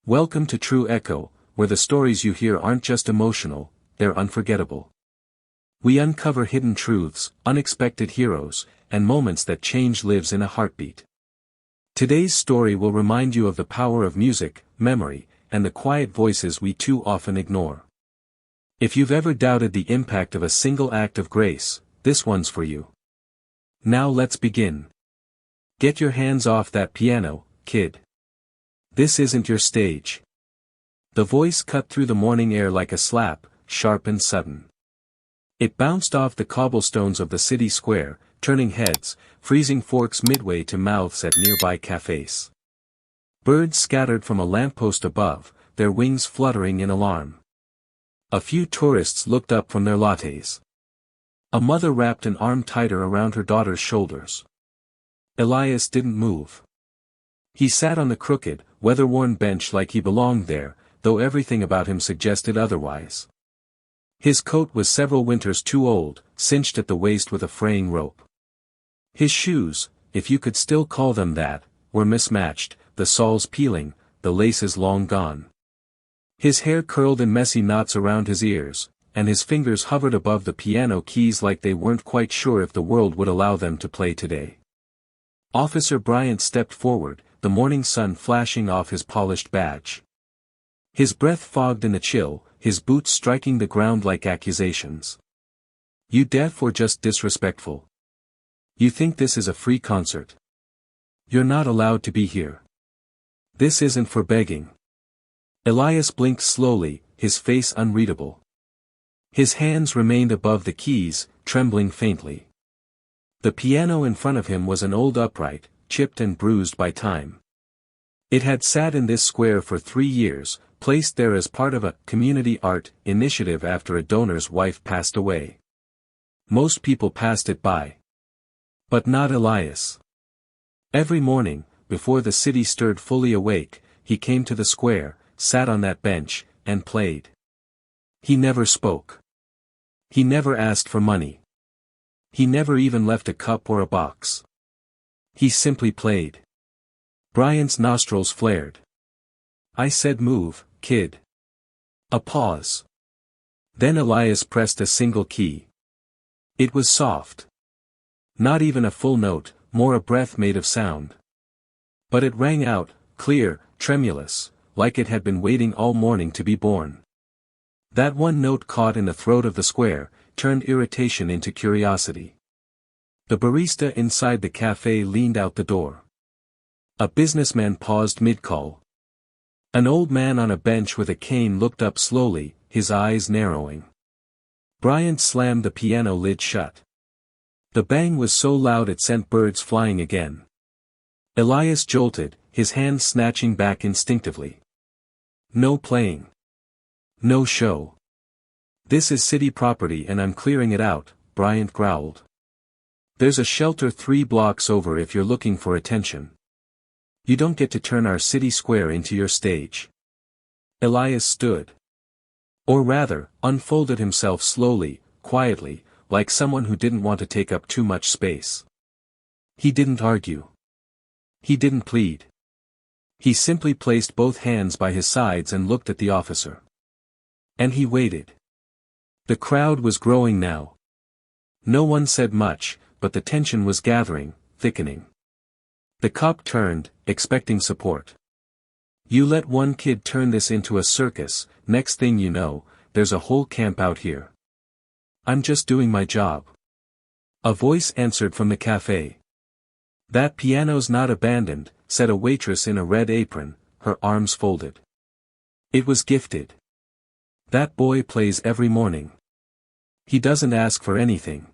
Welcome to True Echo, where the stories you hear aren't just emotional, they're unforgettable. We uncover hidden truths, unexpected heroes, and moments that change lives in a heartbeat. Today's story will remind you of the power of music, memory, and the quiet voices we too often ignore. If you've ever doubted the impact of a single act of grace, this one's for you. Now let's begin. Get your hands off that piano, kid. This isn't your stage. The voice cut through the morning air like a slap, sharp and sudden. It bounced off the cobblestones of the city square, turning heads, freezing forks midway to mouths at nearby cafes. Birds scattered from a lamppost above, their wings fluttering in alarm. A few tourists looked up from their lattes. A mother wrapped an arm tighter around her daughter's shoulders. Elias didn't move. He sat on the crooked, weather-worn bench like he belonged there, though everything about him suggested otherwise. His coat was several winters too old, cinched at the waist with a fraying rope. His shoes, if you could still call them that, were mismatched, the soles peeling, the laces long gone. His hair curled in messy knots around his ears, and his fingers hovered above the piano keys like they weren't quite sure if the world would allow them to play today. Officer Bryant stepped forward, the morning sun flashing off his polished badge. His breath fogged in the chill, his boots striking the ground like accusations. You deaf or just disrespectful? You think this is a free concert? You're not allowed to be here. This isn't for begging. Elias blinked slowly, his face unreadable. His hands remained above the keys, trembling faintly. The piano in front of him was an old upright, chipped and bruised by time. It had sat in this square for 3 years, placed there as part of a community art initiative after a donor's wife passed away. Most people passed it by. But not Elias. Every morning, before the city stirred fully awake, he came to the square, sat on that bench, and played. He never spoke. He never asked for money. He never even left a cup or a box. He simply played. Bryant's nostrils flared. I said move, kid. A pause. Then Elias pressed a single key. It was soft. Not even a full note, more a breath made of sound. But it rang out, clear, tremulous, like it had been waiting all morning to be born. That one note caught in the throat of the square, turned irritation into curiosity. The barista inside the cafe leaned out the door. A businessman paused mid-call. An old man on a bench with a cane looked up slowly, his eyes narrowing. Bryant slammed the piano lid shut. The bang was so loud it sent birds flying again. Elias jolted, his hand snatching back instinctively. No playing. No show. This is city property and I'm clearing it out, Bryant growled. There's a shelter 3 blocks over if you're looking for attention. You don't get to turn our city square into your stage. Elias stood. Or rather, unfolded himself slowly, quietly, like someone who didn't want to take up too much space. He didn't argue. He didn't plead. He simply placed both hands by his sides and looked at the officer. And he waited. The crowd was growing now. No one said much, but the tension was gathering, thickening. The cop turned, expecting support. You let one kid turn this into a circus, next thing you know, there's a whole camp out here. I'm just doing my job. A voice answered from the cafe. That piano's not abandoned, said a waitress in a red apron, her arms folded. It was gifted. That boy plays every morning. He doesn't ask for anything.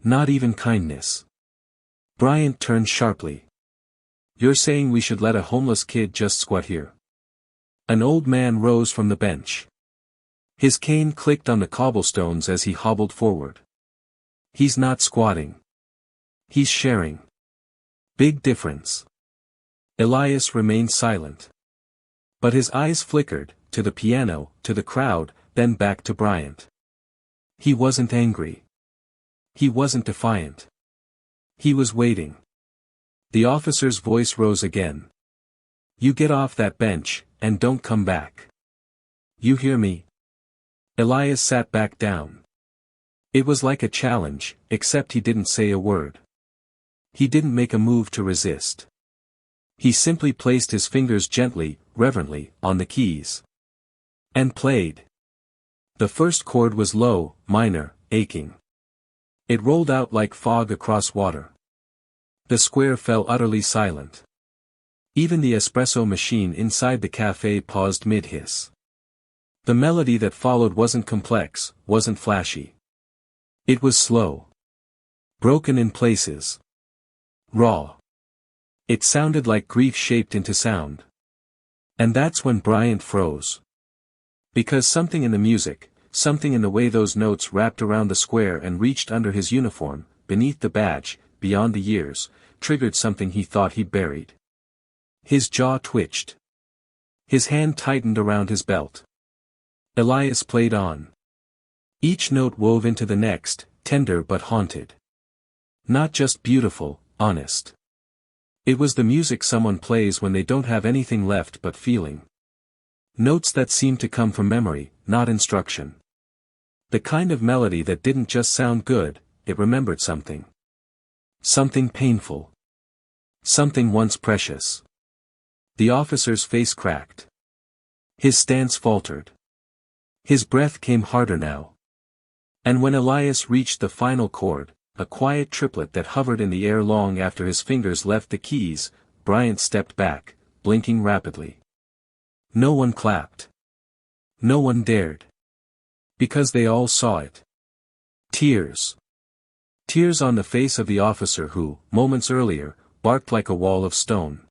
Not even kindness. Bryant turned sharply. You're saying we should let a homeless kid just squat here? An old man rose from the bench. His cane clicked on the cobblestones as he hobbled forward. He's not squatting. He's sharing. Big difference. Elias remained silent. But his eyes flickered, to the piano, to the crowd, then back to Bryant. He wasn't angry. He wasn't defiant. He was waiting. The officer's voice rose again. You get off that bench, and don't come back. You hear me? Elias sat back down. It was like a challenge, except he didn't say a word. He didn't make a move to resist. He simply placed his fingers gently, reverently, on the keys. And played. The first chord was low, minor, aching. It rolled out like fog across water. The square fell utterly silent. Even the espresso machine inside the cafe paused mid-hiss. The melody that followed wasn't complex, wasn't flashy. It was slow. Broken in places. Raw. It sounded like grief shaped into sound. And that's when Bryant froze. Because something in the music, something in the way those notes wrapped around the square and reached under his uniform, beneath the badge, beyond the years, triggered something he thought he'd buried. His jaw twitched. His hand tightened around his belt. Elias played on. Each note wove into the next, tender but haunted. Not just beautiful, honest. It was the music someone plays when they don't have anything left but feeling. Notes that seemed to come from memory, not instruction. The kind of melody that didn't just sound good, it remembered something. Something painful. Something once precious. The officer's face cracked. His stance faltered. His breath came harder now. And when Elias reached the final chord, a quiet triplet that hovered in the air long after his fingers left the keys, Bryant stepped back, blinking rapidly. No one clapped. No one dared. Because they all saw it. Tears. Tears on the face of the officer who, moments earlier, barked like a wall of stone.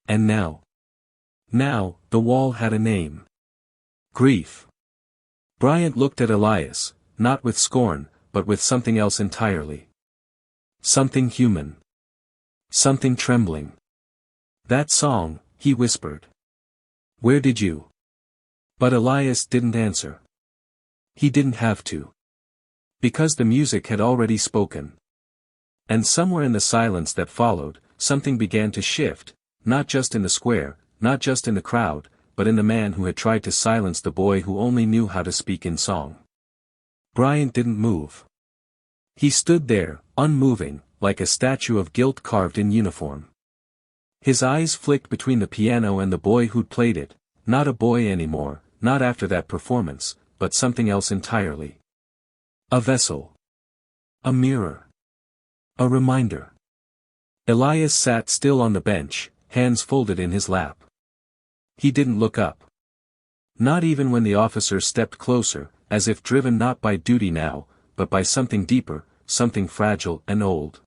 And now. Now, the wall had a name. Grief. Bryant looked at Elias, not with scorn, but with something else entirely. Something human. Something trembling. That song, he whispered. Where did you? But Elias didn't answer. He didn't have to. Because the music had already spoken. And somewhere in the silence that followed, something began to shift, not just in the square, not just in the crowd, but in the man who had tried to silence the boy who only knew how to speak in song. Bryant didn't move. He stood there, unmoving, like a statue of guilt carved in uniform. His eyes flicked between the piano and the boy who'd played it, not a boy anymore, not after that performance, but something else entirely. A vessel. A mirror. A reminder. Elias sat still on the bench, hands folded in his lap. He didn't look up. Not even when the officer stepped closer, as if driven not by duty now, but by something deeper, something fragile and old.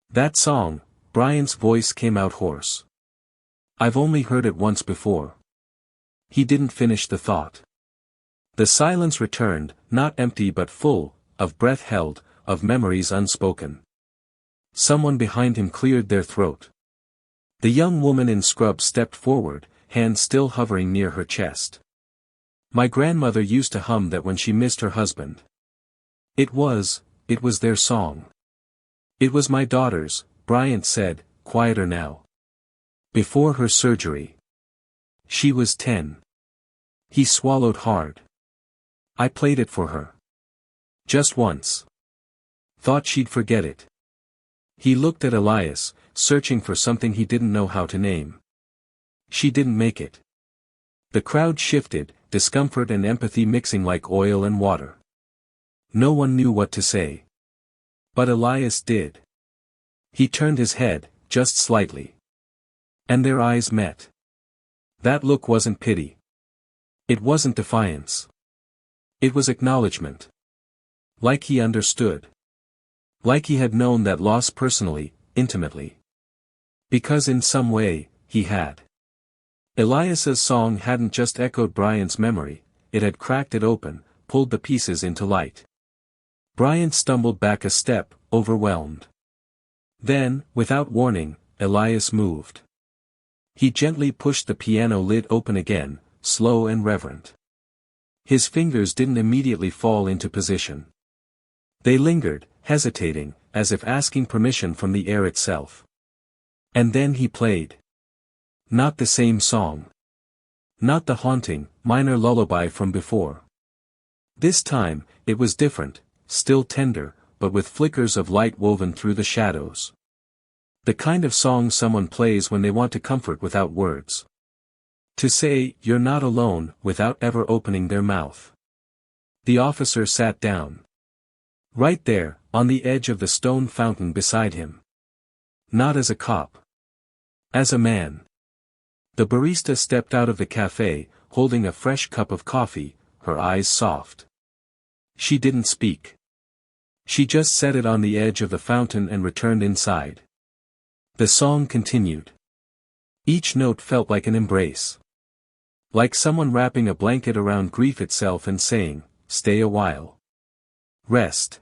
That song, Bryant's voice came out hoarse. I've only heard it once before. He didn't finish the thought. The silence returned, not empty but full, of breath held, of memories unspoken. Someone behind him cleared their throat. The young woman in scrubs stepped forward, hand still hovering near her chest. My grandmother used to hum that when she missed her husband. It was their song. It was my daughter's, Bryant said, quieter now. Before her surgery. She was 10. He swallowed hard. I played it for her. Just once. Thought she'd forget it. He looked at Elias, searching for something he didn't know how to name. She didn't make it. The crowd shifted, discomfort and empathy mixing like oil and water. No one knew what to say. But Elias did. He turned his head, just slightly. And their eyes met. That look wasn't pity. It wasn't defiance. It was acknowledgement. Like he understood. Like he had known that loss personally, intimately. Because in some way, he had. Elias's song hadn't just echoed Bryant's memory, it had cracked it open, pulled the pieces into light. Bryant stumbled back a step, overwhelmed. Then, without warning, Elias moved. He gently pushed the piano lid open again, slow and reverent. His fingers didn't immediately fall into position. They lingered, hesitating, as if asking permission from the air itself. And then he played. Not the same song. Not the haunting, minor lullaby from before. This time, it was different, still tender, but with flickers of light woven through the shadows. The kind of song someone plays when they want to comfort without words. To say, "You're not alone," without ever opening their mouth. The officer sat down. Right there, on the edge of the stone fountain beside him. Not as a cop. As a man. The barista stepped out of the cafe, holding a fresh cup of coffee, her eyes soft. She didn't speak. She just set it on the edge of the fountain and returned inside. The song continued. Each note felt like an embrace. Like someone wrapping a blanket around grief itself and saying, "Stay a while. Rest."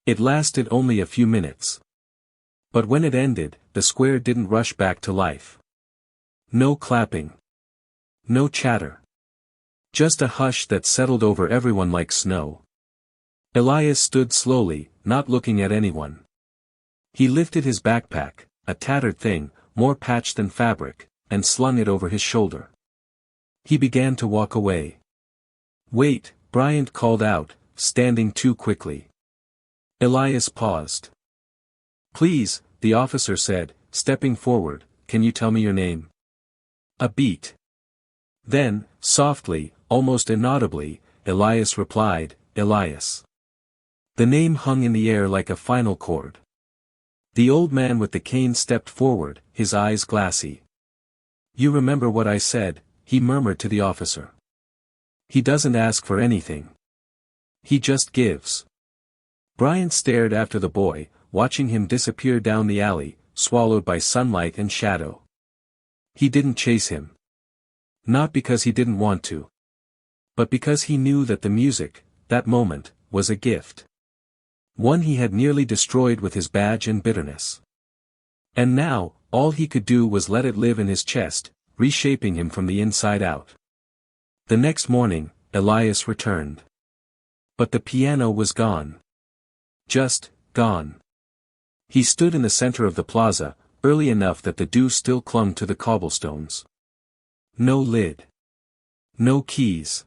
It lasted only a few minutes. But when it ended, the square didn't rush back to life. No clapping. No chatter. Just a hush that settled over everyone like snow. Elias stood slowly, not looking at anyone. He lifted his backpack, a tattered thing, more patched than fabric, and slung it over his shoulder. He began to walk away. "Wait," Bryant called out, standing too quickly. Elias paused. "Please," the officer said, stepping forward, "can you tell me your name?" A beat. Then, softly, almost inaudibly, Elias replied, "Elias." The name hung in the air like a final chord. The old man with the cane stepped forward, his eyes glassy. "You remember what I said," he murmured to the officer. "He doesn't ask for anything. He just gives." Bryant stared after the boy, watching him disappear down the alley, swallowed by sunlight and shadow. He didn't chase him. Not because he didn't want to. But because he knew that the music, that moment, was a gift. One he had nearly destroyed with his badge and bitterness. And now, all he could do was let it live in his chest, reshaping him from the inside out. The next morning, Elias returned. But the piano was gone. Just, gone. He stood in the center of the plaza, early enough that the dew still clung to the cobblestones. No lid. No keys.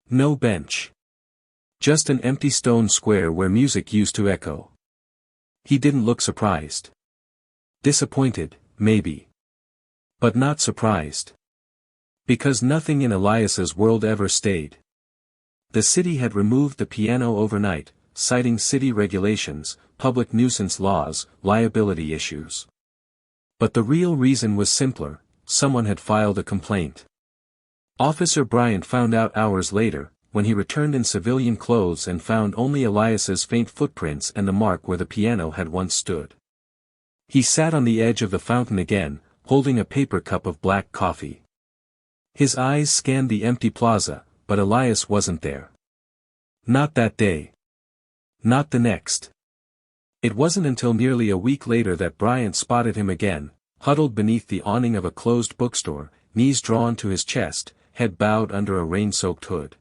No bench. Just an empty stone square where music used to echo. He didn't look surprised. Disappointed, maybe. But not surprised. Because nothing in Elias's world ever stayed. The city had removed the piano overnight, citing city regulations, public nuisance laws, liability issues. But the real reason was simpler: someone had filed a complaint. Officer Bryant found out hours later, when he returned in civilian clothes and found only Elias's faint footprints and the mark where the piano had once stood. He sat on the edge of the fountain again, holding a paper cup of black coffee. His eyes scanned the empty plaza, but Elias wasn't there. Not that day. Not the next. It wasn't until nearly a week later that Bryant spotted him again, huddled beneath the awning of a closed bookstore, knees drawn to his chest, head bowed under a rain-soaked hood.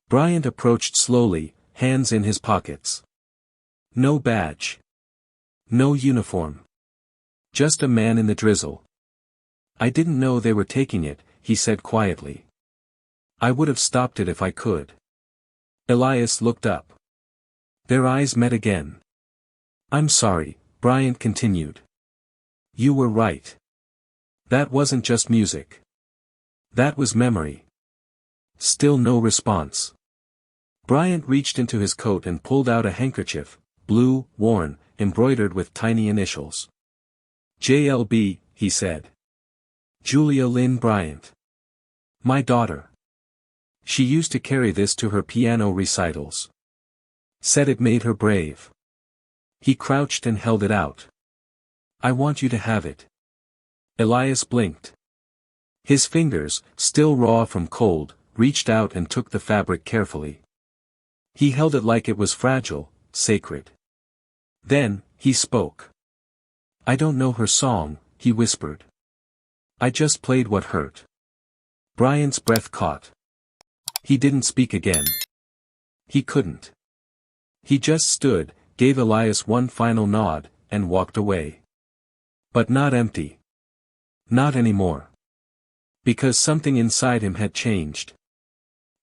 Bryant approached slowly, hands in his pockets. No badge. No uniform. Just a man in the drizzle. "I didn't know they were taking it," he said quietly. "I would have stopped it if I could." Elias looked up. Their eyes met again. "I'm sorry," Bryant continued. "You were right. That wasn't just music. That was memory." Still no response. Bryant reached into his coat and pulled out a handkerchief, blue, worn, embroidered with tiny initials. "JLB," he said. "Julia Lynn Bryant. My daughter. She used to carry this to her piano recitals. Said it made her brave." He crouched and held it out. "I want you to have it." Elias blinked. His fingers, still raw from cold, reached out and took the fabric carefully. He held it like it was fragile, sacred. Then, he spoke. "I don't know her song," he whispered. "I just played what hurt." Bryant's breath caught. He didn't speak again. He couldn't. He just stood, gave Elias one final nod, and walked away. But not empty. Not anymore. Because something inside him had changed.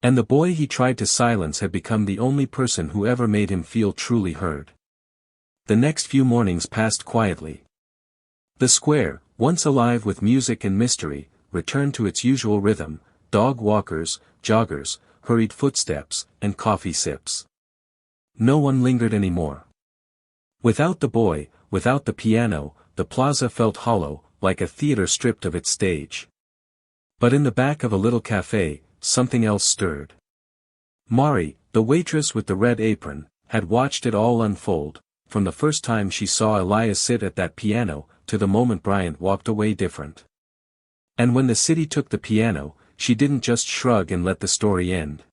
And the boy he tried to silence had become the only person who ever made him feel truly heard. The next few mornings passed quietly. The square, once alive with music and mystery, returned to its usual rhythm: dog walkers, joggers, hurried footsteps, and coffee sips. No one lingered anymore. Without the boy, without the piano, the plaza felt hollow, like a theater stripped of its stage. But in the back of a little cafe, something else stirred. Mari, the waitress with the red apron, had watched it all unfold, from the first time she saw Elias sit at that piano, to the moment Bryant walked away different. And when the city took the piano, she didn't just shrug and let the story end.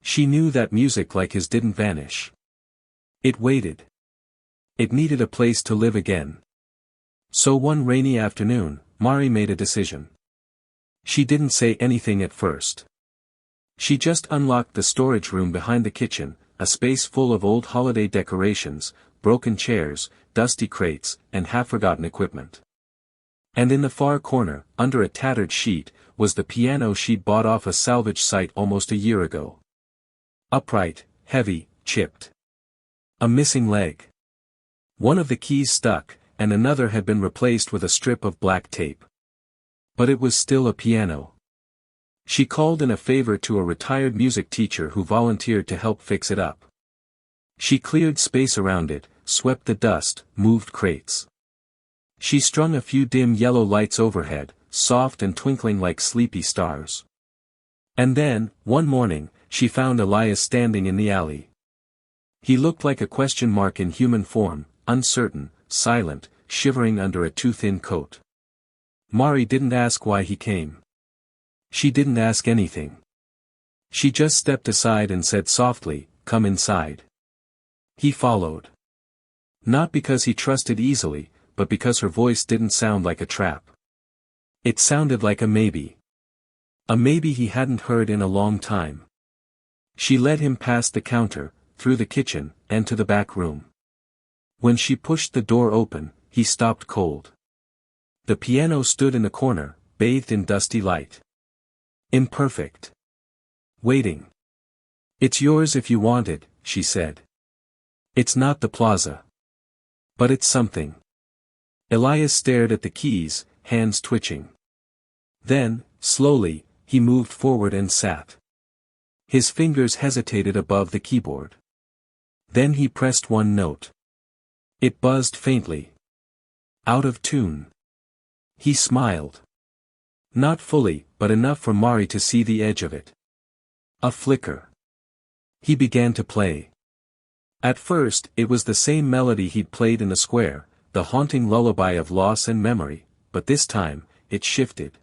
She knew that music like his didn't vanish. It waited. It needed a place to live again. So one rainy afternoon, Mari made a decision. She didn't say anything at first. She just unlocked the storage room behind the kitchen, a space full of old holiday decorations, broken chairs, dusty crates, and half-forgotten equipment. And in the far corner, under a tattered sheet, was the piano she'd bought off a salvage site almost a year ago. Upright, heavy, chipped. A missing leg. One of the keys stuck, and another had been replaced with a strip of black tape. But it was still a piano. She called in a favor to a retired music teacher who volunteered to help fix it up. She cleared space around it, swept the dust, moved crates. She strung a few dim yellow lights overhead, soft and twinkling like sleepy stars. And then, one morning, she found Elias standing in the alley. He looked like a question mark in human form, uncertain, silent, shivering under a too-thin coat. Mari didn't ask why he came. She didn't ask anything. She just stepped aside and said softly, "Come inside." He followed. Not because he trusted easily, but because her voice didn't sound like a trap. It sounded like a maybe. A maybe he hadn't heard in a long time. She led him past the counter, through the kitchen, and to the back room. When she pushed the door open, he stopped cold. The piano stood in the corner, bathed in dusty light. Imperfect. Waiting. "It's yours if you want it," she said. "It's not the plaza. But it's something." Elias stared at the keys, hands twitching. Then, slowly, he moved forward and sat. His fingers hesitated above the keyboard. Then he pressed one note. It buzzed faintly. Out of tune. He smiled. Not fully, but enough for Mari to see the edge of it. A flicker. He began to play. At first, it was the same melody he'd played in the square, the haunting lullaby of loss and memory, but this time, it shifted.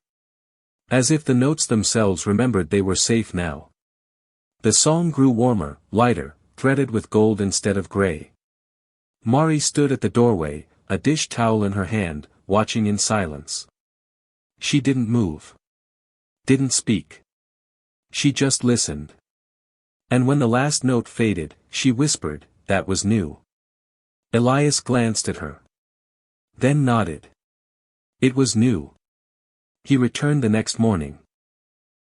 As if the notes themselves remembered they were safe now. The song grew warmer, lighter, threaded with gold instead of gray. Mari stood at the doorway, a dish towel in her hand, watching in silence. She didn't move. Didn't speak. She just listened. And when the last note faded, she whispered, "That was new." Elias glanced at her. Then nodded. It was new. He returned the next morning.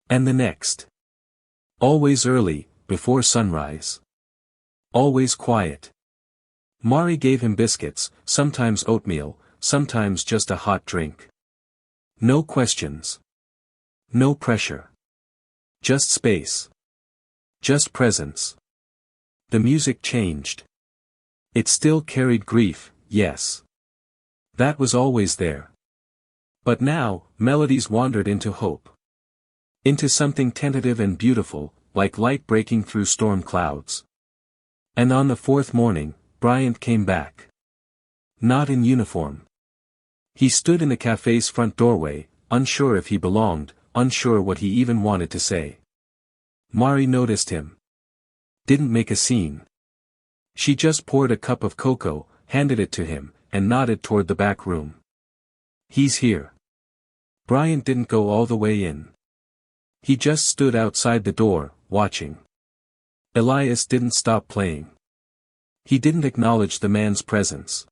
And the next. Always early, before sunrise. Always quiet. Mari gave him biscuits, sometimes oatmeal, sometimes just a hot drink. No questions. No pressure. Just space. Just presence. The music changed. It still carried grief, yes. That was always there. But now, melodies wandered into hope. Into something tentative and beautiful, like light breaking through storm clouds. And on the fourth morning, Bryant came back. Not in uniform. He stood in the cafe's front doorway, unsure if he belonged, unsure what he even wanted to say. Mari noticed him. Didn't make a scene. She just poured a cup of cocoa, handed it to him, and nodded toward the back room. He's here. Bryant didn't go all the way in. He just stood outside the door, watching. Elias didn't stop playing. He didn't acknowledge the man's presence.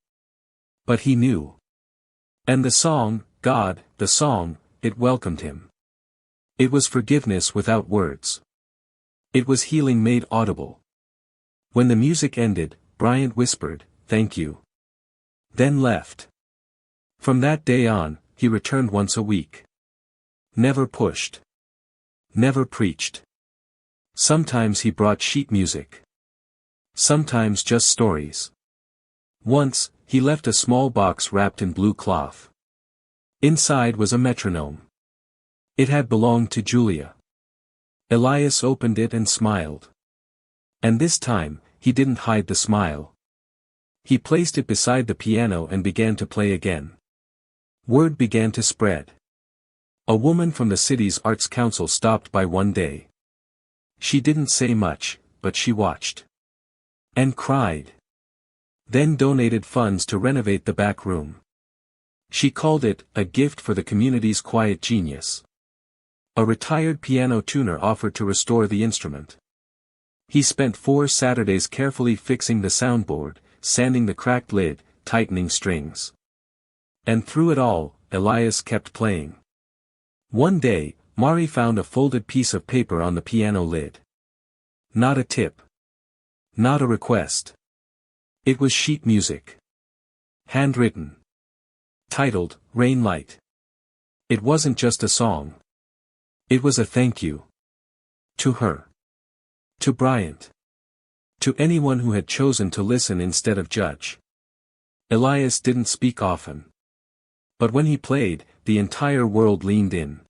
But he knew. And the song, God, the song, it welcomed him. It was forgiveness without words. It was healing made audible. When the music ended, Bryant whispered, "Thank you." Then left. From that day on, he returned once a week. Never pushed. Never preached. Sometimes he brought sheet music. Sometimes just stories. Once, he left a small box wrapped in blue cloth. Inside was a metronome. It had belonged to Julia. Elias opened it and smiled. And this time, he didn't hide the smile. He placed it beside the piano and began to play again. Word began to spread. A woman from the city's Arts Council stopped by one day. She didn't say much, but she watched. And cried. Then donated funds to renovate the back room. She called it a gift for the community's quiet genius. A retired piano tuner offered to restore the instrument. He spent 4 Saturdays carefully fixing the soundboard, sanding the cracked lid, tightening strings. And through it all, Elias kept playing. One day, Mari found a folded piece of paper on the piano lid. Not a tip. Not a request. It was sheet music. Handwritten. Titled, "Rain Light." It wasn't just a song. It was a thank you. To her. To Bryant. To anyone who had chosen to listen instead of judge. Elias didn't speak often. But when he played, the entire world leaned in.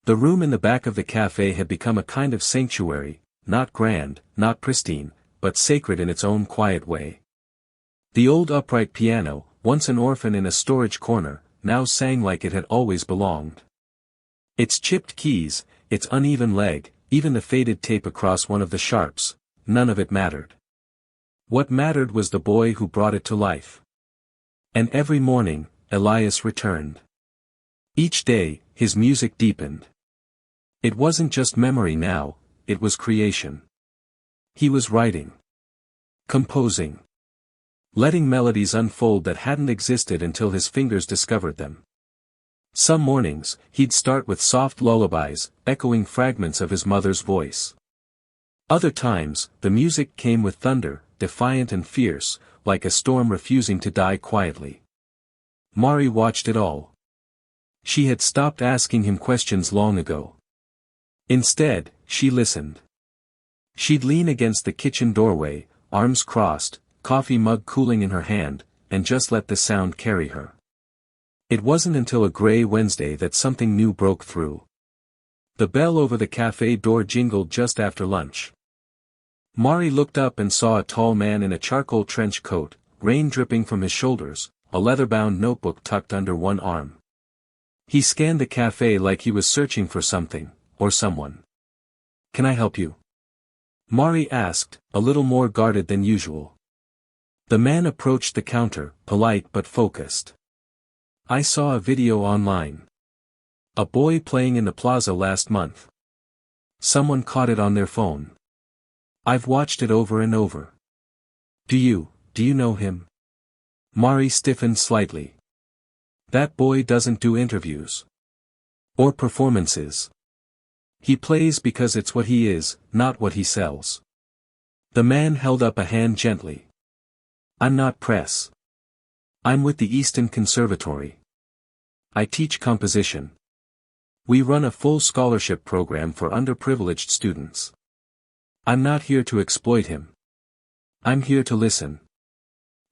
The room in the back of the cafe had become a kind of sanctuary, not grand, not pristine, but sacred in its own quiet way. The old upright piano, once an orphan in a storage corner, now sang like it had always belonged. Its chipped keys, its uneven leg, even the faded tape across one of the sharps, none of it mattered. What mattered was the boy who brought it to life. And every morning, Elias returned. Each day, his music deepened. It wasn't just memory now, it was creation. He was writing. Composing. Letting melodies unfold that hadn't existed until his fingers discovered them. Some mornings, he'd start with soft lullabies, echoing fragments of his mother's voice. Other times, the music came with thunder, defiant and fierce, like a storm refusing to die quietly. Mari watched it all. She had stopped asking him questions long ago. Instead, she listened. She'd lean against the kitchen doorway, arms crossed, coffee mug cooling in her hand, and just let the sound carry her. It wasn't until a gray Wednesday that something new broke through. The bell over the cafe door jingled just after lunch. Mari looked up and saw a tall man in a charcoal trench coat, rain dripping from his shoulders, a leather-bound notebook tucked under one arm. He scanned the cafe like he was searching for something, or someone. "Can I help you?" Mari asked, a little more guarded than usual. The man approached the counter, polite but focused. "I saw a video online. A boy playing in the plaza last month. Someone caught it on their phone. I've watched it over and over. Do you know him?" Mari stiffened slightly. "That boy doesn't do interviews. Or performances. He plays because it's what he is, not what he sells." The man held up a hand gently. "I'm not press. I'm with the Easton Conservatory. I teach composition. We run a full scholarship program for underprivileged students. I'm not here to exploit him. I'm here to listen."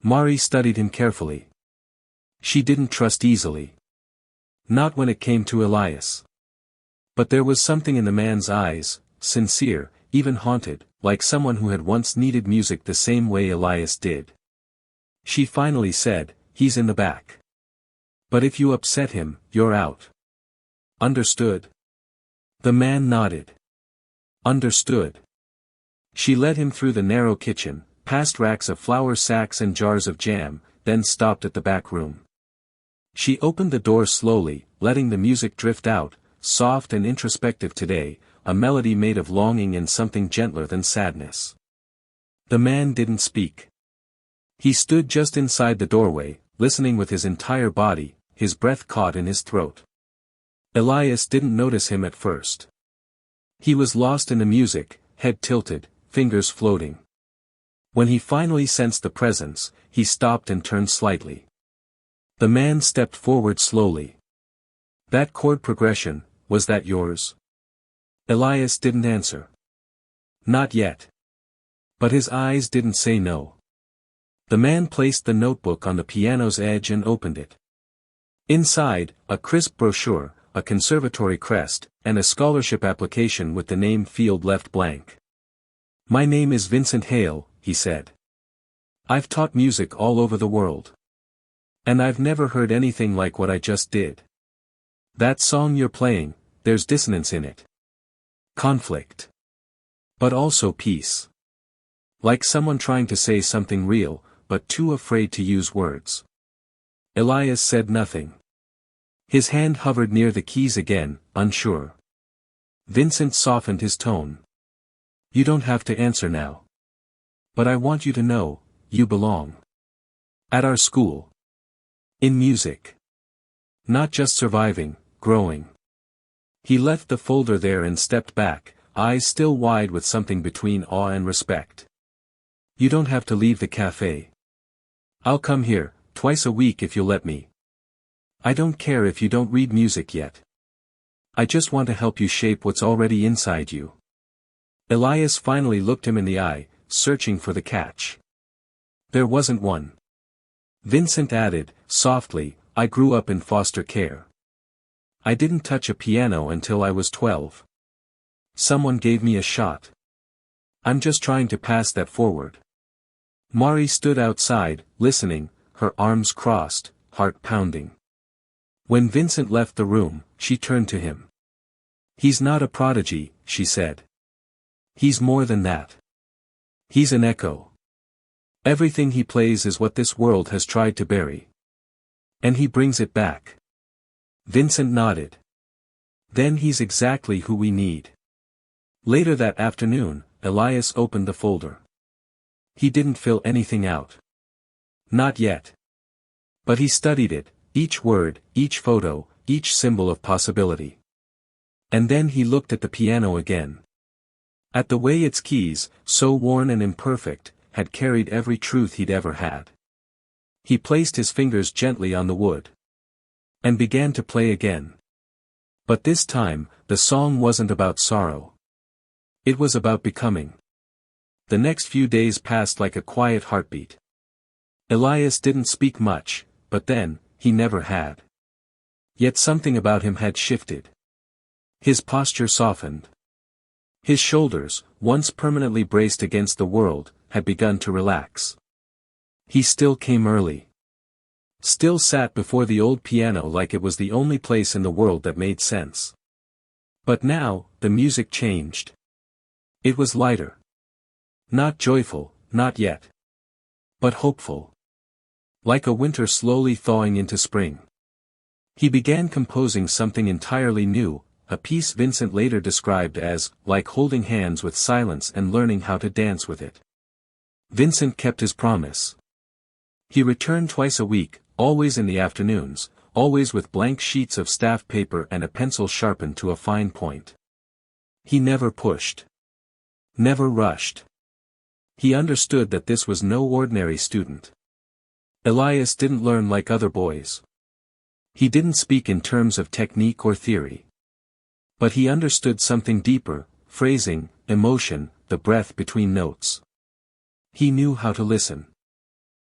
Mari studied him carefully. She didn't trust easily. Not when it came to Elias. But there was something in the man's eyes, sincere, even haunted, like someone who had once needed music the same way Elias did. She finally said, "He's in the back. But if you upset him, you're out. Understood?" The man nodded. Understood. She led him through the narrow kitchen, past racks of flour sacks and jars of jam, then stopped at the back room. She opened the door slowly, letting the music drift out, soft and introspective today, a melody made of longing and something gentler than sadness. The man didn't speak. He stood just inside the doorway, listening with his entire body, his breath caught in his throat. Elias didn't notice him at first. He was lost in the music, head tilted, fingers floating. When he finally sensed the presence, he stopped and turned slightly. The man stepped forward slowly. "That chord progression, was that yours?" Elias didn't answer. "Not yet." But his eyes didn't say no. The man placed the notebook on the piano's edge and opened it. Inside, a crisp brochure, a conservatory crest, and a scholarship application with the name field left blank. "My name is Vincent Hale," he said. "I've taught music all over the world. And I've never heard anything like what I just did. That song you're playing, there's dissonance in it. Conflict. But also peace. Like someone trying to say something real, but too afraid to use words." Elias said nothing. His hand hovered near the keys again, unsure. Vincent softened his tone. "You don't have to answer now. But I want you to know, you belong. At our school. In music. Not just surviving, growing." He left the folder there and stepped back, eyes still wide with something between awe and respect. "You don't have to leave the cafe. I'll come here, twice a week if you'll let me. I don't care if you don't read music yet. I just want to help you shape what's already inside you." Elias finally looked him in the eye, searching for the catch. There wasn't one. Vincent added, softly, "I grew up in foster care. I didn't touch a piano until I was 12. Someone gave me a shot. I'm just trying to pass that forward." Mari stood outside, listening, her arms crossed, heart pounding. When Vincent left the room, she turned to him. "He's not a prodigy," she said. "He's more than that. He's an echo. Everything he plays is what this world has tried to bury. And he brings it back." Vincent nodded. "Then he's exactly who we need." Later that afternoon, Elias opened the folder. He didn't fill anything out. Not yet. But he studied it, each word, each photo, each symbol of possibility. And then he looked at the piano again. At the way its keys, so worn and imperfect, had carried every truth he'd ever had. He placed his fingers gently on the wood. And began to play again. But this time, the song wasn't about sorrow. It was about becoming. The next few days passed like a quiet heartbeat. Elias didn't speak much, but then, he never had. Yet something about him had shifted. His posture softened. His shoulders, once permanently braced against the world, had begun to relax. He still came early. Still sat before the old piano like it was the only place in the world that made sense. But now, the music changed. It was lighter. Not joyful, not yet. But hopeful. Like a winter slowly thawing into spring. He began composing something entirely new, a piece Vincent later described as, like holding hands with silence and learning how to dance with it. Vincent kept his promise. He returned twice a week, always in the afternoons, always with blank sheets of staff paper and a pencil sharpened to a fine point. He never pushed. Never rushed. He understood that this was no ordinary student. Elias didn't learn like other boys. He didn't speak in terms of technique or theory. But he understood something deeper, phrasing, emotion, the breath between notes. He knew how to listen.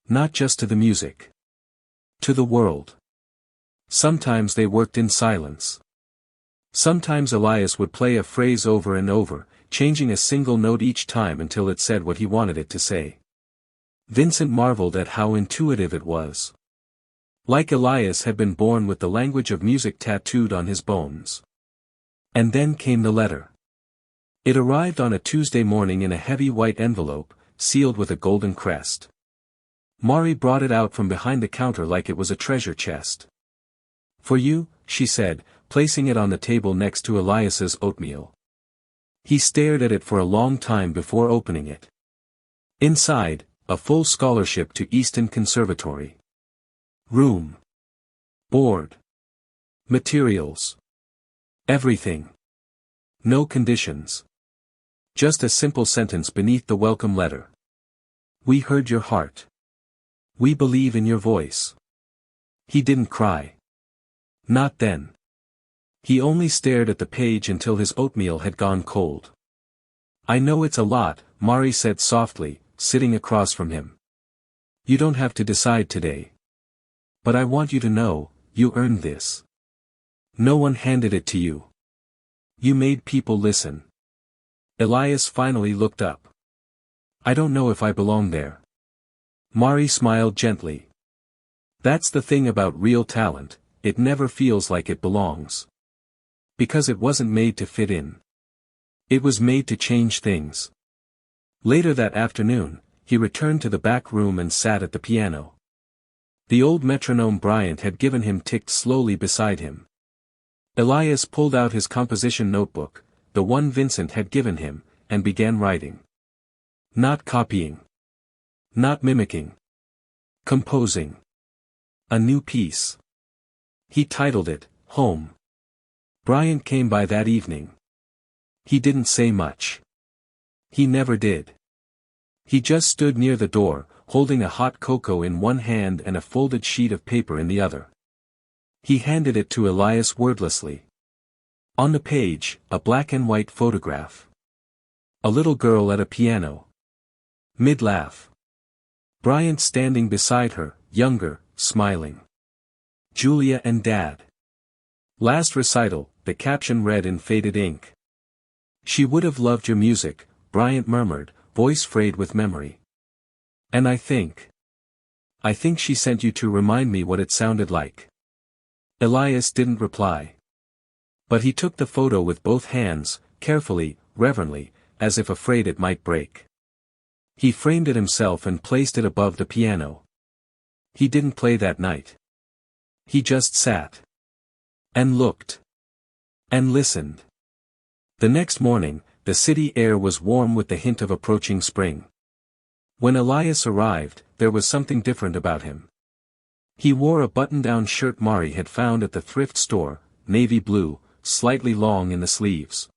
Not just to the music. To the world. Sometimes they worked in silence. Sometimes Elias would play a phrase over and over, changing a single note each time until it said what he wanted it to say. Vincent marveled at how intuitive it was. Like Elias had been born with the language of music tattooed on his bones. And then came the letter. It arrived on a Tuesday morning in a heavy white envelope, sealed with a golden crest. Mari brought it out from behind the counter like it was a treasure chest. "For you," she said, placing it on the table next to Elias's oatmeal. He stared at it for a long time before opening it. Inside, a full scholarship to Easton Conservatory. Room. Board. Materials. Everything. No conditions. Just a simple sentence beneath the welcome letter. We heard your heart. We believe in your voice. He didn't cry. Not then. He only stared at the page until his oatmeal had gone cold. I know it's a lot, Mari said softly, sitting across from him. You don't have to decide today. But I want you to know, you earned this. No one handed it to you. You made people listen. Elias finally looked up. I don't know if I belong there. Mari smiled gently. That's the thing about real talent, it never feels like it belongs. Because it wasn't made to fit in. It was made to change things. Later that afternoon, he returned to the back room and sat at the piano. The old metronome Bryant had given him ticked slowly beside him. Elias pulled out his composition notebook, the one Vincent had given him, and began writing. Not copying. Not mimicking. Composing. A new piece. He titled it, Home. Bryant came by that evening. He didn't say much. He never did. He just stood near the door, holding a hot cocoa in one hand and a folded sheet of paper in the other. He handed it to Elias wordlessly. On the page, a black and white photograph. A little girl at a piano. Mid-laugh. Bryant standing beside her, younger, smiling. Julia and Dad. Last recital, the caption read in faded ink. She would have loved your music, Bryant murmured, voice frayed with memory. And I think she sent you to remind me what it sounded like. Elias didn't reply. But he took the photo with both hands, carefully, reverently, as if afraid it might break. He framed it himself and placed it above the piano. He didn't play that night. He just sat. And looked. And listened. The next morning, the city air was warm with the hint of approaching spring. When Elias arrived, there was something different about him. He wore a button-down shirt Mari had found at the thrift store, navy blue, slightly long in the sleeves.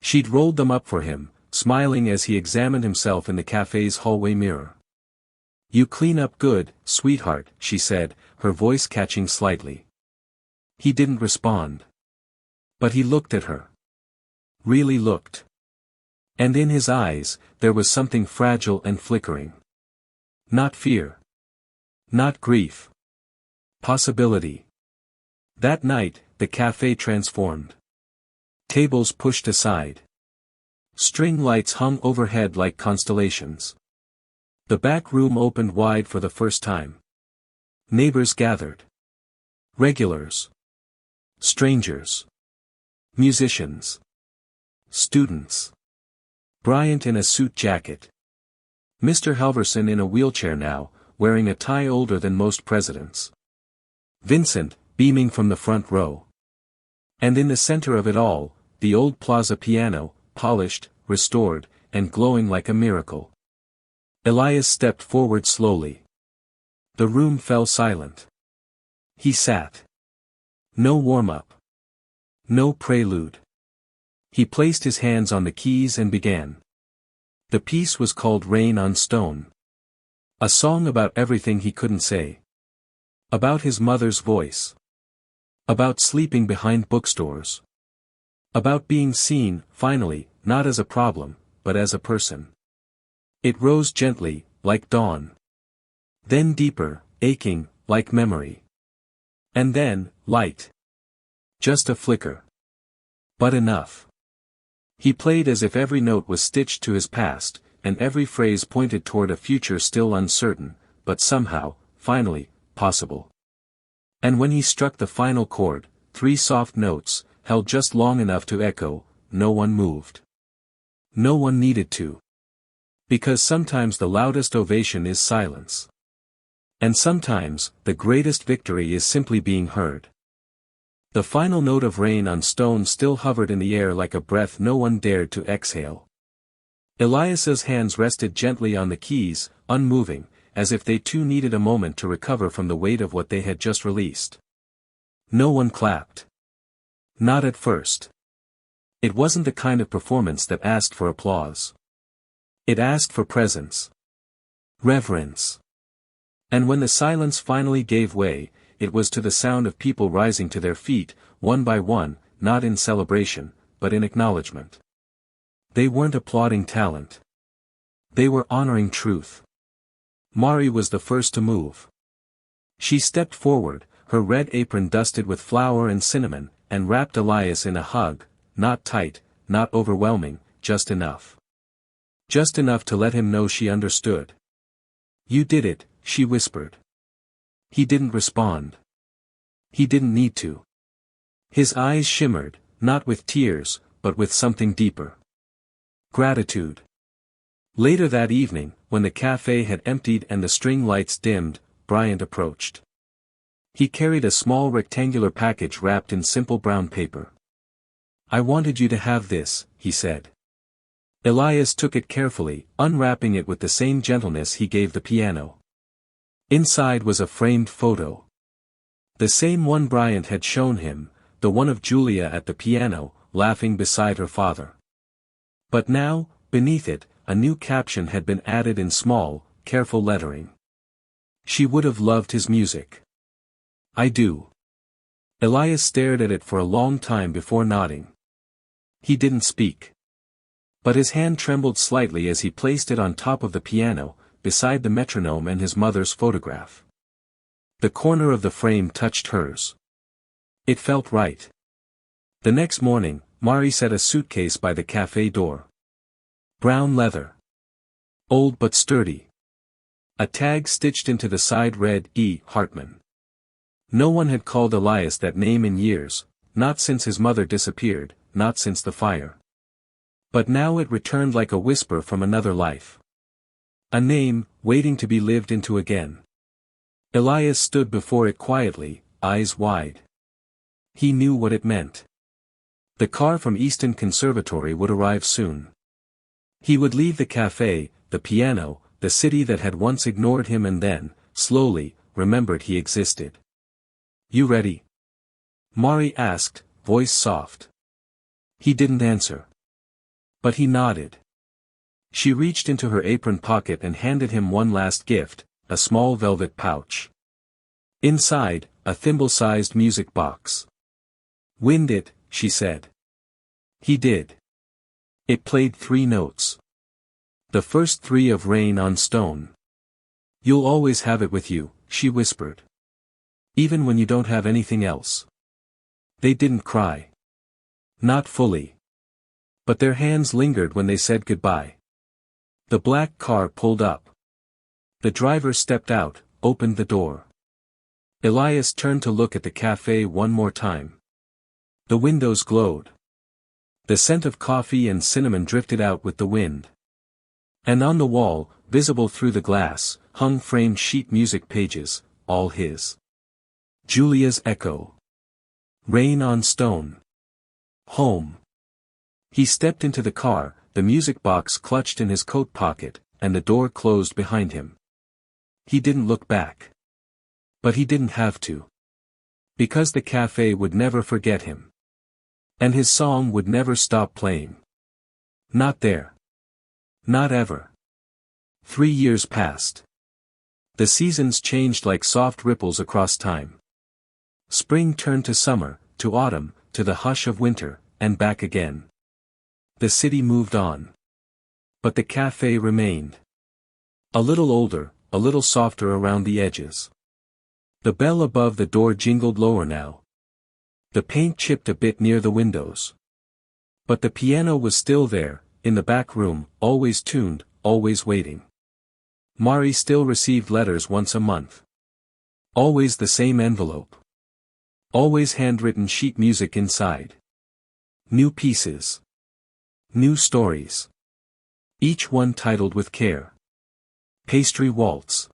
She'd rolled them up for him, smiling as he examined himself in the cafe's hallway mirror. You clean up good, sweetheart, she said, her voice catching slightly. He didn't respond. But he looked at her. Really looked. And in his eyes, there was something fragile and flickering. Not fear. Not grief. Possibility. That night, the cafe transformed. Tables pushed aside. String lights hung overhead like constellations. The back room opened wide for the first time. Neighbors gathered. Regulars. Strangers. Musicians. Students. Bryant in a suit jacket. Mr. Halverson in a wheelchair now, wearing a tie older than most presidents. Vincent, beaming from the front row. And in the center of it all, the old plaza piano, polished, restored, and glowing like a miracle. Elias stepped forward slowly. The room fell silent. He sat. No warm-up. No prelude. He placed his hands on the keys and began. The piece was called Rain on Stone. A song about everything he couldn't say. About his mother's voice. About sleeping behind bookstores. About being seen, finally, not as a problem, but as a person. It rose gently, like dawn. Then deeper, aching, like memory. And then, light. Just a flicker. But enough. He played as if every note was stitched to his past, and every phrase pointed toward a future still uncertain, but somehow, finally, possible. And when he struck the final chord, 3 soft notes, held just long enough to echo, no one moved. No one needed to. Because sometimes the loudest ovation is silence. And sometimes, the greatest victory is simply being heard. The final note of Rain on Stone still hovered in the air like a breath no one dared to exhale. Elias's hands rested gently on the keys, unmoving, as if they too needed a moment to recover from the weight of what they had just released. No one clapped. Not at first. It wasn't the kind of performance that asked for applause. It asked for presence. Reverence. And when the silence finally gave way, it was to the sound of people rising to their feet, one by one, not in celebration, but in acknowledgement. They weren't applauding talent. They were honoring truth. Mari was the first to move. She stepped forward, her red apron dusted with flour and cinnamon, and wrapped Elias in a hug, not tight, not overwhelming, just enough. Just enough to let him know she understood. "You did it," she whispered. He didn't respond. He didn't need to. His eyes shimmered, not with tears, but with something deeper. Gratitude. Later that evening, when the cafe had emptied and the string lights dimmed, Bryant approached. He carried a small rectangular package wrapped in simple brown paper. "I wanted you to have this," he said. Elias took it carefully, unwrapping it with the same gentleness he gave the piano. Inside was a framed photo. The same one Bryant had shown him, the one of Julia at the piano, laughing beside her father. But now, beneath it, a new caption had been added in small, careful lettering. "She would have loved his music. I do." Elias stared at it for a long time before nodding. He didn't speak. But his hand trembled slightly as he placed it on top of the piano, beside the metronome and his mother's photograph. The corner of the frame touched hers. It felt right. The next morning, Mari set a suitcase by the cafe door. Brown leather. Old but sturdy. A tag stitched into the side read E. Hartman. No one had called Elias that name in years, not since his mother disappeared, not since the fire. But now it returned like a whisper from another life. A name, waiting to be lived into again. Elias stood before it quietly, eyes wide. He knew what it meant. The car from Easton Conservatory would arrive soon. He would leave the cafe, the piano, the city that had once ignored him and then, slowly, remembered he existed. "You ready?" Mari asked, voice soft. He didn't answer. But he nodded. She reached into her apron pocket and handed him one last gift, a small velvet pouch. Inside, a thimble-sized music box. "Wind it," she said. He did. It played 3 notes. The first 3 of Rain on Stone. "You'll always have it with you," she whispered. "Even when you don't have anything else." They didn't cry. Not fully. But their hands lingered when they said goodbye. The black car pulled up. The driver stepped out, opened the door. Elias turned to look at the cafe one more time. The windows glowed. The scent of coffee and cinnamon drifted out with the wind. And on the wall, visible through the glass, hung framed sheet music pages, all his. Julia's Echo. Rain on Stone. Home. He stepped into the car, the music box clutched in his coat pocket, and the door closed behind him. He didn't look back. But he didn't have to. Because the cafe would never forget him. And his song would never stop playing. Not there. Not ever. 3 years passed. The seasons changed like soft ripples across time. Spring turned to summer, to autumn, to the hush of winter, and back again. The city moved on. But the cafe remained. A little older, a little softer around the edges. The bell above the door jingled lower now. The paint chipped a bit near the windows. But the piano was still there, in the back room, always tuned, always waiting. Mari still received letters once a month. Always the same envelope. Always handwritten sheet music inside. New pieces. New stories. Each one titled with care. Pastry Waltz.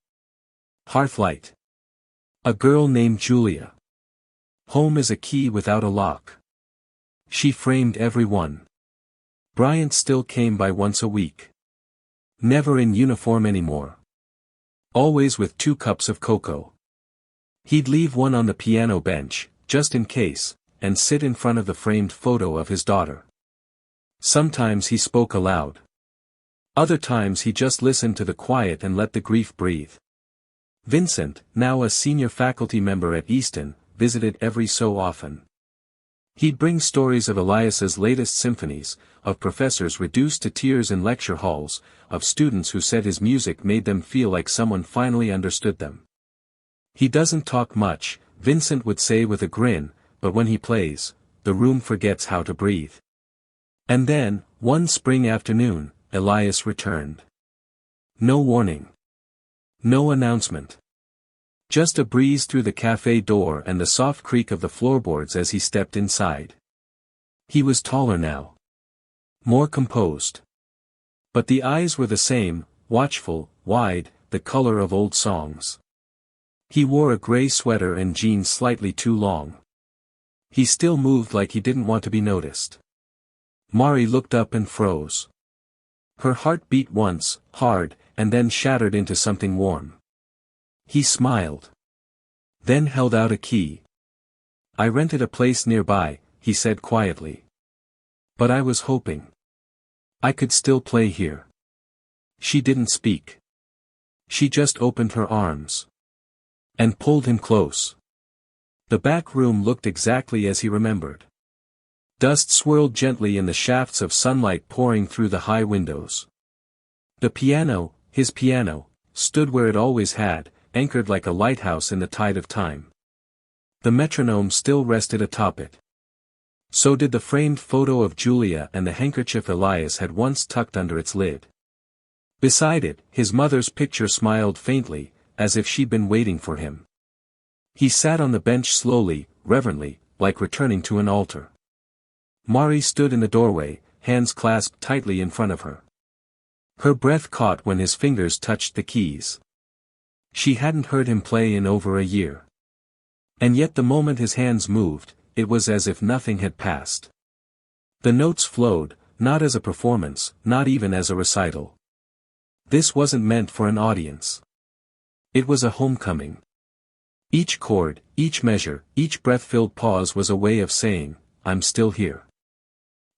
Hearthlight. A girl named Julia. Home is a key without a lock. She framed every one. Bryant still came by once a week. Never in uniform anymore. Always with 2 cups of cocoa. He'd leave one on the piano bench, just in case, and sit in front of the framed photo of his daughter. Sometimes he spoke aloud. Other times he just listened to the quiet and let the grief breathe. Vincent, now a senior faculty member at Easton, visited every so often. He'd bring stories of Elias's latest symphonies, of professors reduced to tears in lecture halls, of students who said his music made them feel like someone finally understood them. "He doesn't talk much," Vincent would say with a grin, "but when he plays, the room forgets how to breathe." And then, one spring afternoon, Elias returned. No warning. No announcement. Just a breeze through the cafe door and the soft creak of the floorboards as he stepped inside. He was taller now. More composed. But the eyes were the same, watchful, wide, the color of old songs. He wore a gray sweater and jeans slightly too long. He still moved like he didn't want to be noticed. Mari looked up and froze. Her heart beat once, hard, and then shattered into something warm. He smiled. Then held out a key. "I rented a place nearby," he said quietly. "But I was hoping I could still play here." She didn't speak. She just opened her arms. And pulled him close. The back room looked exactly as he remembered. Dust swirled gently in the shafts of sunlight pouring through the high windows. The piano, his piano, stood where it always had, anchored like a lighthouse in the tide of time. The metronome still rested atop it. So did the framed photo of Julia and the handkerchief Elias had once tucked under its lid. Beside it, his mother's picture smiled faintly, as if she'd been waiting for him. He sat on the bench slowly, reverently, like returning to an altar. Mari stood in the doorway, hands clasped tightly in front of her. Her breath caught when his fingers touched the keys. She hadn't heard him play in over a year. And yet the moment his hands moved, it was as if nothing had passed. The notes flowed, not as a performance, not even as a recital. This wasn't meant for an audience. It was a homecoming. Each chord, each measure, each breath-filled pause was a way of saying, "I'm still here."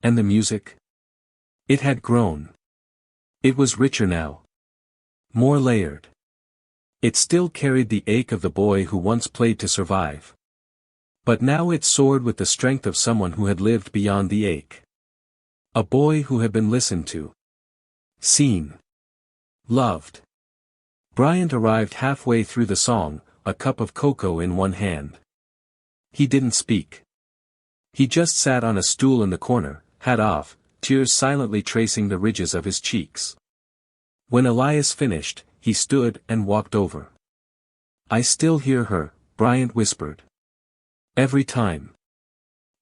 And the music? It had grown. It was richer now. More layered. It still carried the ache of the boy who once played to survive. But now it soared with the strength of someone who had lived beyond the ache. A boy who had been listened to. Seen. Loved. Bryant arrived halfway through the song, a cup of cocoa in one hand. He didn't speak. He just sat on a stool in the corner, hat off, tears silently tracing the ridges of his cheeks. When Elias finished, he stood and walked over. "I still hear her," Bryant whispered. "Every time."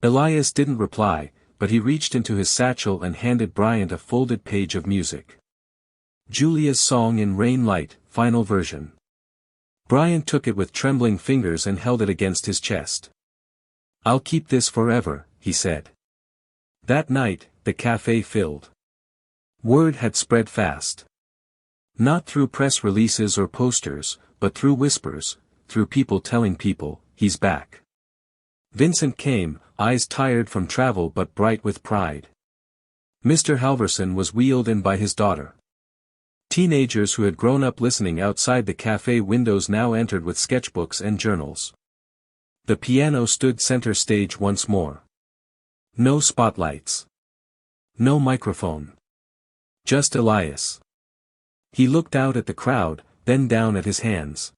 Elias didn't reply, but he reached into his satchel and handed Bryant a folded page of music. Julia's Song in Rain Light, final version. Bryant took it with trembling fingers and held it against his chest. "I'll keep this forever," he said. That night, the cafe filled. Word had spread fast. Not through press releases or posters, but through whispers, through people telling people, "He's back." Vincent came, eyes tired from travel but bright with pride. Mr. Halverson was wheeled in by his daughter. Teenagers who had grown up listening outside the cafe windows now entered with sketchbooks and journals. The piano stood center stage once more. No spotlights. No microphone. Just Elias. He looked out at the crowd, then down at his hands.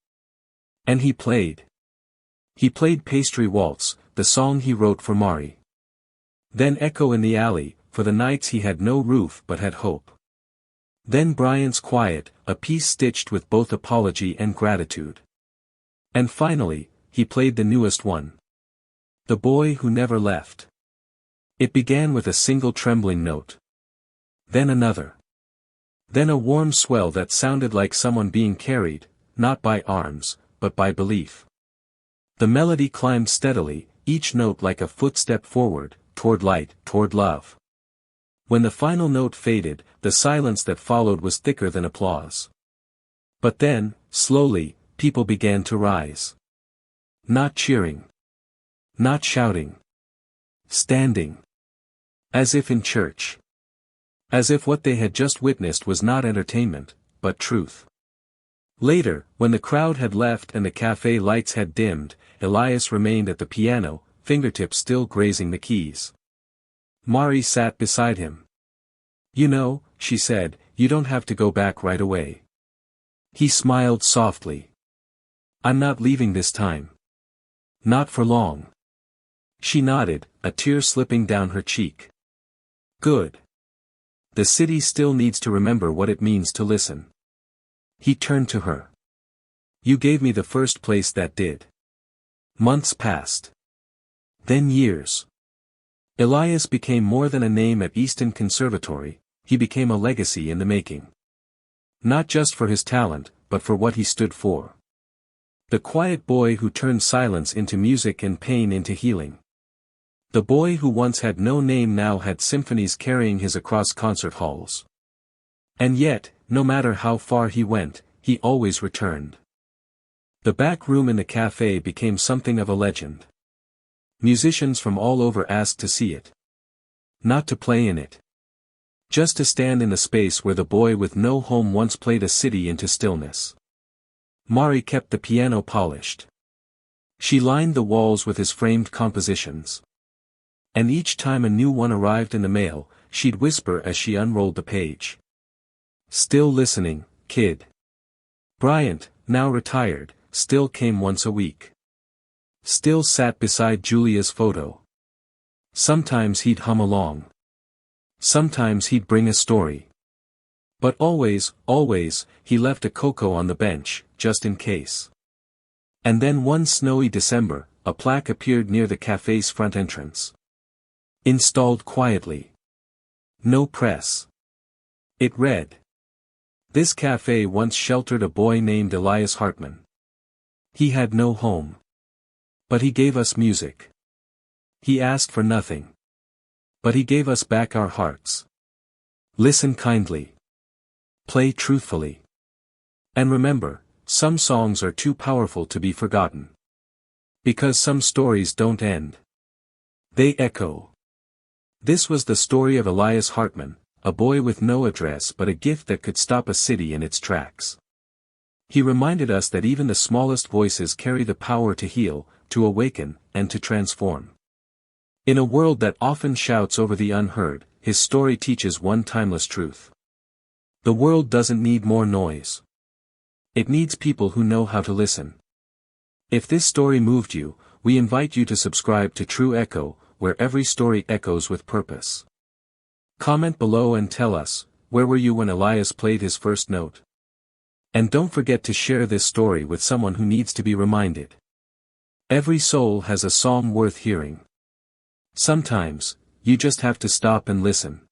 And he played. He played Pastry Waltz, the song he wrote for Mari. Then Echo in the Alley, for the nights he had no roof but had hope. Then Bryant's Quiet, a piece stitched with both apology and gratitude. And finally, he played the newest one. The Boy Who Never Left. It began with a single trembling note. Then another. Then a warm swell that sounded like someone being carried, not by arms, but by belief. The melody climbed steadily, each note like a footstep forward, toward light, toward love. When the final note faded, the silence that followed was thicker than applause. But then, slowly, people began to rise. Not cheering. Not shouting. Standing. As if in church. As if what they had just witnessed was not entertainment, but truth. Later, when the crowd had left and the cafe lights had dimmed, Elias remained at the piano, fingertips still grazing the keys. Mari sat beside him. "You know," she said, "you don't have to go back right away." He smiled softly. "I'm not leaving this time. Not for long." She nodded, a tear slipping down her cheek. "Good. The city still needs to remember what it means to listen." He turned to her. "You gave me the first place that did." Months passed. Then years. Elias became more than a name at Easton Conservatory, he became a legacy in the making. Not just for his talent, but for what he stood for. The quiet boy who turned silence into music and pain into healing. The boy who once had no name now had symphonies carrying his across concert halls. And yet, no matter how far he went, he always returned. The back room in the cafe became something of a legend. Musicians from all over asked to see it. Not to play in it. Just to stand in the space where the boy with no home once played a city into stillness. Mari kept the piano polished. She lined the walls with his framed compositions. And each time a new one arrived in the mail, she'd whisper as she unrolled the page. "Still listening, kid." Bryant, now retired, still came once a week. Still sat beside Julia's photo. Sometimes he'd hum along. Sometimes he'd bring a story. But always, he left a cocoa on the bench, just in case. And then one snowy December, a plaque appeared near the cafe's front entrance. Installed quietly. No press. It read. "This cafe once sheltered a boy named Elias Hartman. He had no home. But he gave us music. He asked for nothing. But he gave us back our hearts. Listen kindly. Play truthfully. And remember, some songs are too powerful to be forgotten. Because some stories don't end. They echo." This was the story of Elias Hartman, a boy with no address but a gift that could stop a city in its tracks. He reminded us that even the smallest voices carry the power to heal, to awaken, and to transform. In a world that often shouts over the unheard, his story teaches one timeless truth. The world doesn't need more noise. It needs people who know how to listen. If this story moved you, we invite you to subscribe to True Echo, where every story echoes with purpose. Comment below and tell us, where were you when Elias played his first note? And don't forget to share this story with someone who needs to be reminded. Every soul has a song worth hearing. Sometimes, you just have to stop and listen.